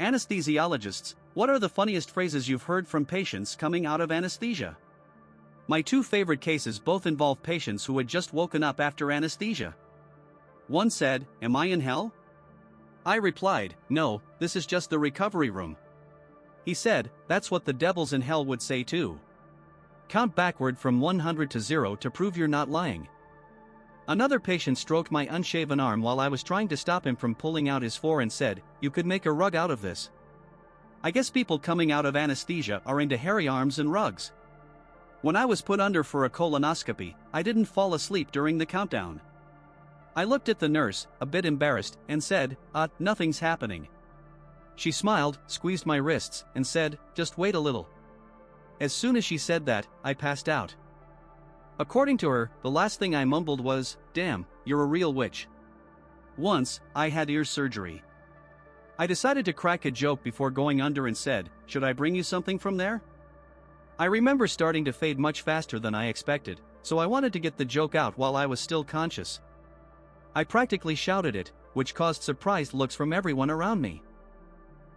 Anesthesiologists, what are the funniest phrases you've heard from patients coming out of anesthesia? My two favorite cases both involve patients who had just woken up after anesthesia. One said, "Am I in hell?" I replied, "No, this is just the recovery room." He said, "That's what the devils in hell would say too. Count backward from 100 to 0 to prove you're not lying." Another patient stroked my unshaven arm while I was trying to stop him from pulling out his fore and said, "You could make a rug out of this." I guess people coming out of anesthesia are into hairy arms and rugs. When I was put under for a colonoscopy, I didn't fall asleep during the countdown. I looked at the nurse, a bit embarrassed, and said, "Nothing's happening." She smiled, squeezed my wrists, and said, "Just wait a little." As soon as she said that, I passed out. According to her, the last thing I mumbled was, "Damn, you're a real witch." Once, I had ear surgery. I decided to crack a joke before going under and said, "Should I bring you something from there?" I remember starting to fade much faster than I expected, so I wanted to get the joke out while I was still conscious. I practically shouted it, which caused surprised looks from everyone around me.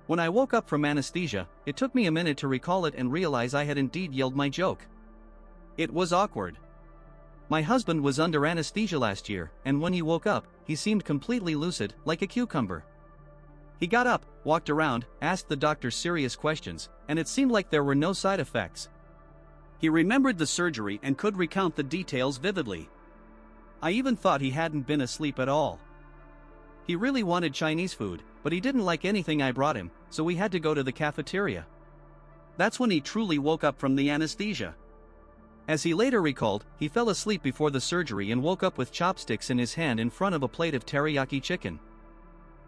When I woke up from anesthesia, it took me a minute to recall it and realize I had indeed yelled my joke. It was awkward. My husband was under anesthesia last year, and when he woke up, he seemed completely lucid, like a cucumber. He got up, walked around, asked the doctor serious questions, and it seemed like there were no side effects. He remembered the surgery and could recount the details vividly. I even thought he hadn't been asleep at all. He really wanted Chinese food, but he didn't like anything I brought him, so we had to go to the cafeteria. That's when he truly woke up from the anesthesia. As he later recalled, he fell asleep before the surgery and woke up with chopsticks in his hand in front of a plate of teriyaki chicken.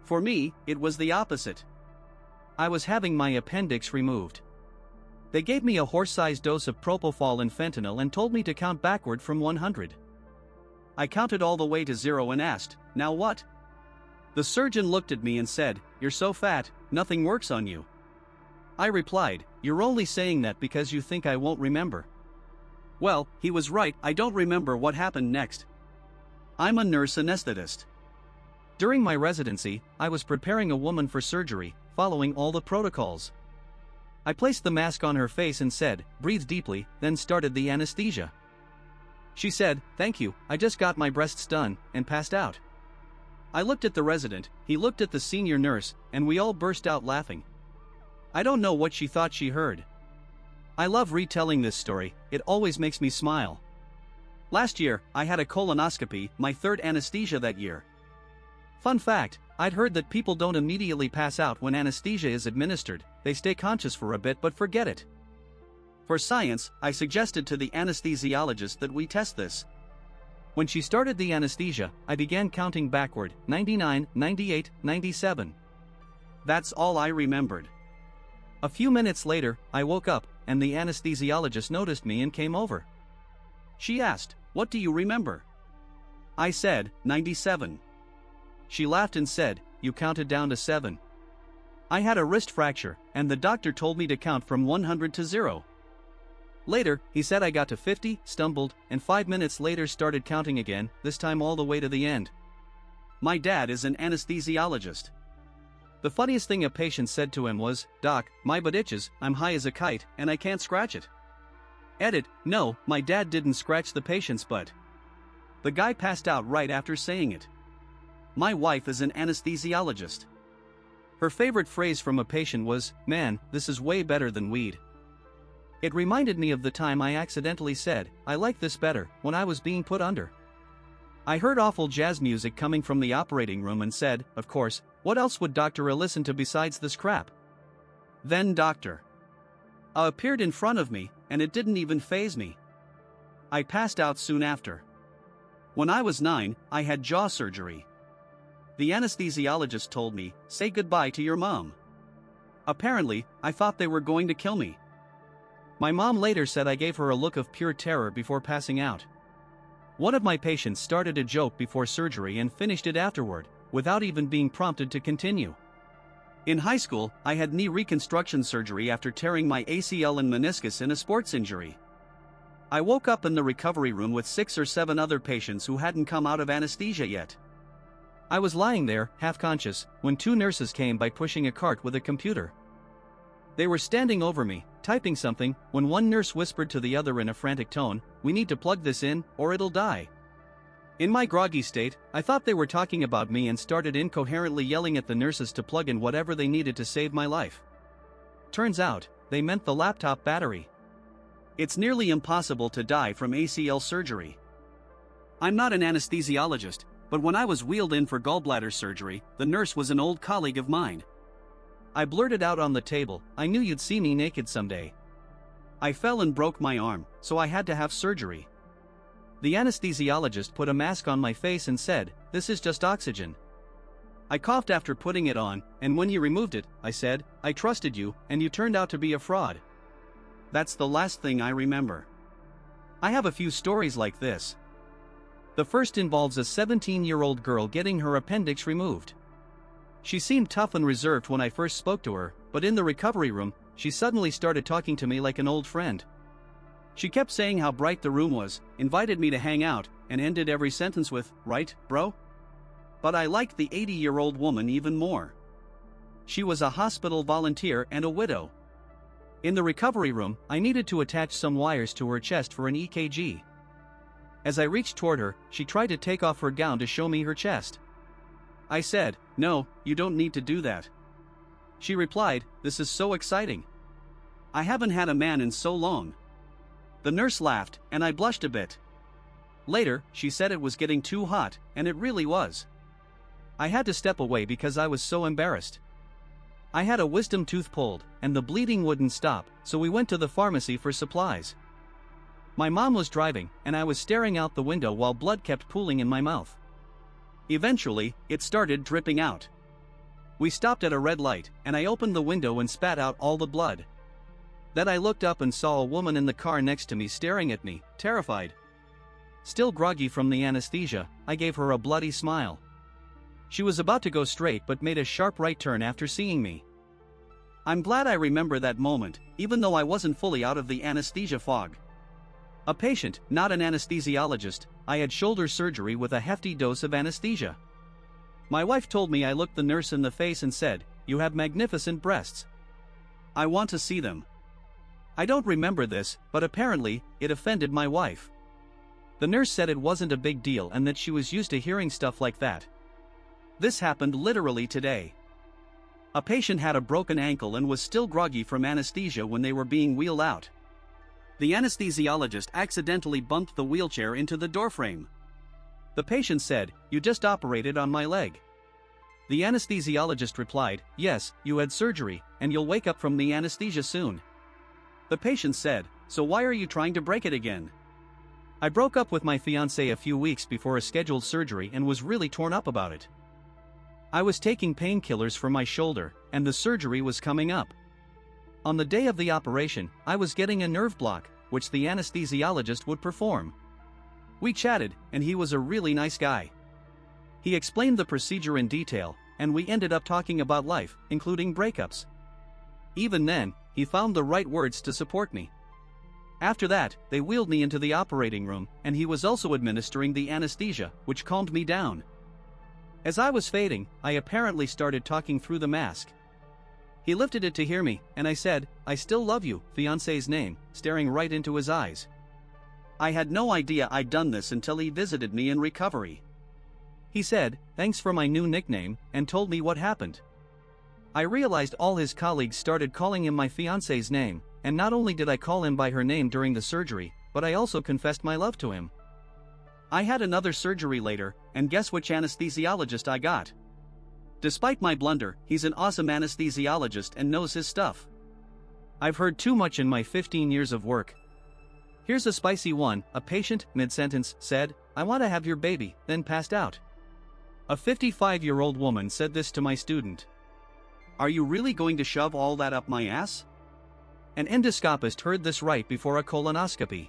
For me, it was the opposite. I was having my appendix removed. They gave me a horse-sized dose of propofol and fentanyl and told me to count backward from 100. I counted all the way to 0 and asked, "Now what?" The surgeon looked at me and said, "You're so fat, nothing works on you." I replied, "You're only saying that because you think I won't remember." Well, he was right, I don't remember what happened next. I'm a nurse anesthetist. During my residency, I was preparing a woman for surgery, following all the protocols. I placed the mask on her face and said, "Breathe deeply," then started the anesthesia. She said, "Thank you, I just got my breasts done," and passed out. I looked at the resident, he looked at the senior nurse, and we all burst out laughing. I don't know what she thought she heard. I love retelling this story, it always makes me smile. Last year, I had a colonoscopy, my third anesthesia that year. Fun fact, I'd heard that people don't immediately pass out when anesthesia is administered, they stay conscious for a bit but forget it. For science, I suggested to the anesthesiologist that we test this. When she started the anesthesia, I began counting backward, 99, 98, 97. That's all I remembered. A few minutes later, I woke up, and the anesthesiologist noticed me and came over. She asked, "What do you remember?" I said, 97. She laughed and said, "You counted down to 7. I had a wrist fracture, and the doctor told me to count from 100 to 0. Later, he said I got to 50, stumbled, and 5 minutes later started counting again, this time all the way to the end. My dad is an anesthesiologist. The funniest thing a patient said to him was, "Doc, my butt itches, I'm high as a kite, and I can't scratch it." Edit, no, my dad didn't scratch the patient's butt. The guy passed out right after saying it. My wife is an anesthesiologist. Her favorite phrase from a patient was, "Man, this is way better than weed." It reminded me of the time I accidentally said, "I like this better," when I was being put under. I heard awful jazz music coming from the operating room and said, of course, what else would Dr. A listen to besides this crap? Then Dr. A appeared in front of me, and it didn't even faze me. I passed out soon after. When I was 9, I had jaw surgery. The anesthesiologist told me, "Say goodbye to your mom." Apparently, I thought they were going to kill me. My mom later said I gave her a look of pure terror before passing out. One of my patients started a joke before surgery and finished it afterward, without even being prompted to continue. In high school, I had knee reconstruction surgery after tearing my ACL and meniscus in a sports injury. I woke up in the recovery room with 6 or 7 other patients who hadn't come out of anesthesia yet. I was lying there, half-conscious, when two nurses came by pushing a cart with a computer. They were standing over me, typing something, when one nurse whispered to the other in a frantic tone, "We need to plug this in, or it'll die." In my groggy state, I thought they were talking about me and started incoherently yelling at the nurses to plug in whatever they needed to save my life. Turns out, they meant the laptop battery. It's nearly impossible to die from ACL surgery. I'm not an anesthesiologist, but when I was wheeled in for gallbladder surgery, the nurse was an old colleague of mine. I blurted out on the table, "I knew you'd see me naked someday. I fell and broke my arm, so I had to have surgery." The anesthesiologist put a mask on my face and said, "This is just oxygen." I coughed after putting it on, and when you removed it, I said, "I trusted you, and you turned out to be a fraud." That's the last thing I remember. I have a few stories like this. The first involves a 17-year-old girl getting her appendix removed. She seemed tough and reserved when I first spoke to her, but in the recovery room, she suddenly started talking to me like an old friend. She kept saying how bright the room was, invited me to hang out, and ended every sentence with, "Right, bro?" But I liked the 80-year-old woman even more. She was a hospital volunteer and a widow. In the recovery room, I needed to attach some wires to her chest for an EKG. As I reached toward her, she tried to take off her gown to show me her chest. I said, "No, you don't need to do that." She replied, "This is so exciting. I haven't had a man in so long." The nurse laughed, and I blushed a bit. Later, she said it was getting too hot, and it really was. I had to step away because I was so embarrassed. I had a wisdom tooth pulled, and the bleeding wouldn't stop, so we went to the pharmacy for supplies. My mom was driving, and I was staring out the window while blood kept pooling in my mouth. Eventually, it started dripping out. We stopped at a red light, and I opened the window and spat out all the blood. Then I looked up and saw a woman in the car next to me staring at me, terrified. Still groggy from the anesthesia, I gave her a bloody smile. She was about to go straight but made a sharp right turn after seeing me. I'm glad I remember that moment, even though I wasn't fully out of the anesthesia fog. A patient, not an anesthesiologist, I had shoulder surgery with a hefty dose of anesthesia. My wife told me I looked the nurse in the face and said, "You have magnificent breasts. I want to see them." I don't remember this, but apparently, it offended my wife. The nurse said it wasn't a big deal and that she was used to hearing stuff like that. This happened literally today. A patient had a broken ankle and was still groggy from anesthesia when they were being wheeled out. The anesthesiologist accidentally bumped the wheelchair into the doorframe. The patient said, "You just operated on my leg." The anesthesiologist replied, "Yes, you had surgery, and you'll wake up from the anesthesia soon." The patient said, "So why are you trying to break it again?" I broke up with my fiancée a few weeks before a scheduled surgery and was really torn up about it. I was taking painkillers for my shoulder, and the surgery was coming up. On the day of the operation, I was getting a nerve block, which the anesthesiologist would perform. We chatted, and he was a really nice guy. He explained the procedure in detail, and we ended up talking about life, including breakups. Even then, he found the right words to support me. After that, they wheeled me into the operating room, and he was also administering the anesthesia, which calmed me down. As I was fading, I apparently started talking through the mask. He lifted it to hear me, and I said, "I still love you," fiancé's name, staring right into his eyes. I had no idea I'd done this until he visited me in recovery. He said, "Thanks for my new nickname," and told me what happened. I realized all his colleagues started calling him my fiancé's name, and not only did I call him by her name during the surgery, but I also confessed my love to him. I had another surgery later, and guess which anesthesiologist I got? Despite my blunder, he's an awesome anesthesiologist and knows his stuff. I've heard too much in my 15 years of work. Here's a spicy one. A patient, mid-sentence, said, "I want to have your baby," then passed out. A 55-year-old woman said this to my student. "Are you really going to shove all that up my ass?" An endoscopist heard this right before a colonoscopy.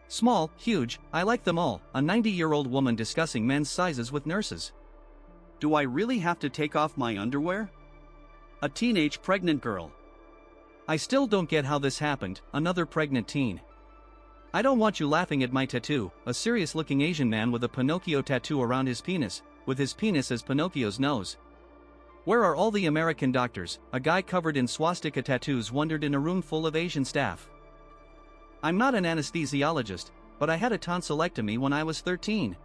Small, huge, I like them all, a 90-year-old woman discussing men's sizes with nurses. Do I really have to take off my underwear? A teenage pregnant girl. I still don't get how this happened, another pregnant teen. I don't want you laughing at my tattoo, a serious-looking Asian man with a Pinocchio tattoo around his penis, with his penis as Pinocchio's nose. Where are all the American doctors? A guy covered in swastika tattoos wondered in a room full of Asian staff. I'm not an anesthesiologist, but I had a tonsillectomy when I was 13.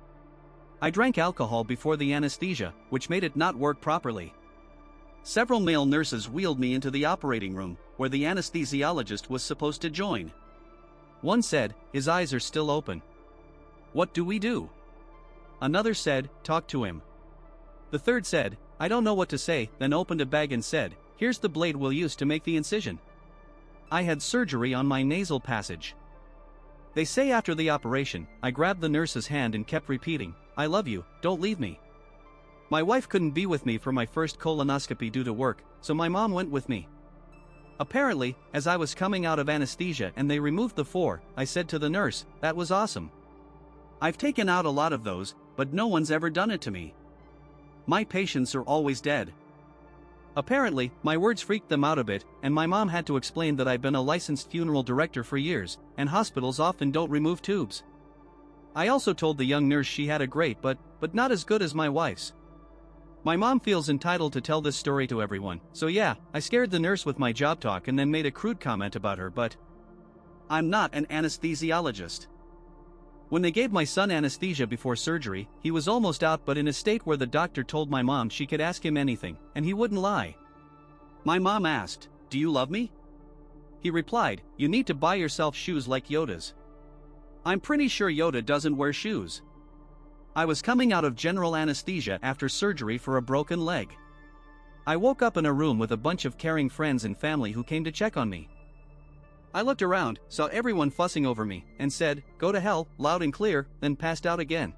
I drank alcohol before the anesthesia, which made it not work properly. Several male nurses wheeled me into the operating room, where the anesthesiologist was supposed to join. One said, his eyes are still open. What do we do? Another said, talk to him. The third said, I don't know what to say, then opened a bag and said, here's the blade we'll use to make the incision. I had surgery on my nasal passage. They say after the operation, I grabbed the nurse's hand and kept repeating, I love you, don't leave me. My wife couldn't be with me for my first colonoscopy due to work, so my mom went with me. Apparently, as I was coming out of anesthesia and they removed the 4, I said to the nurse, that was awesome. I've taken out a lot of those, but no one's ever done it to me. My patients are always dead. Apparently, my words freaked them out a bit, and my mom had to explain that I've been a licensed funeral director for years, and hospitals often don't remove tubes. I also told the young nurse she had a great but not as good as my wife's. My mom feels entitled to tell this story to everyone, so yeah, I scared the nurse with my job talk and then made a crude comment about her, but I'm not an anesthesiologist. When they gave my son anesthesia before surgery, he was almost out but in a state where the doctor told my mom she could ask him anything, and he wouldn't lie. My mom asked, do you love me? He replied, you need to buy yourself shoes like Yoda's. I'm pretty sure Yoda doesn't wear shoes. I was coming out of general anesthesia after surgery for a broken leg. I woke up in a room with a bunch of caring friends and family who came to check on me. I looked around, saw everyone fussing over me, and said, go to hell, loud and clear, then passed out again.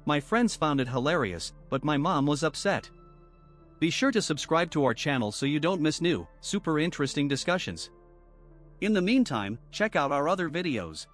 My friends found it hilarious, but my mom was upset. Be sure to subscribe to our channel so you don't miss new, super interesting discussions. In the meantime, check out our other videos.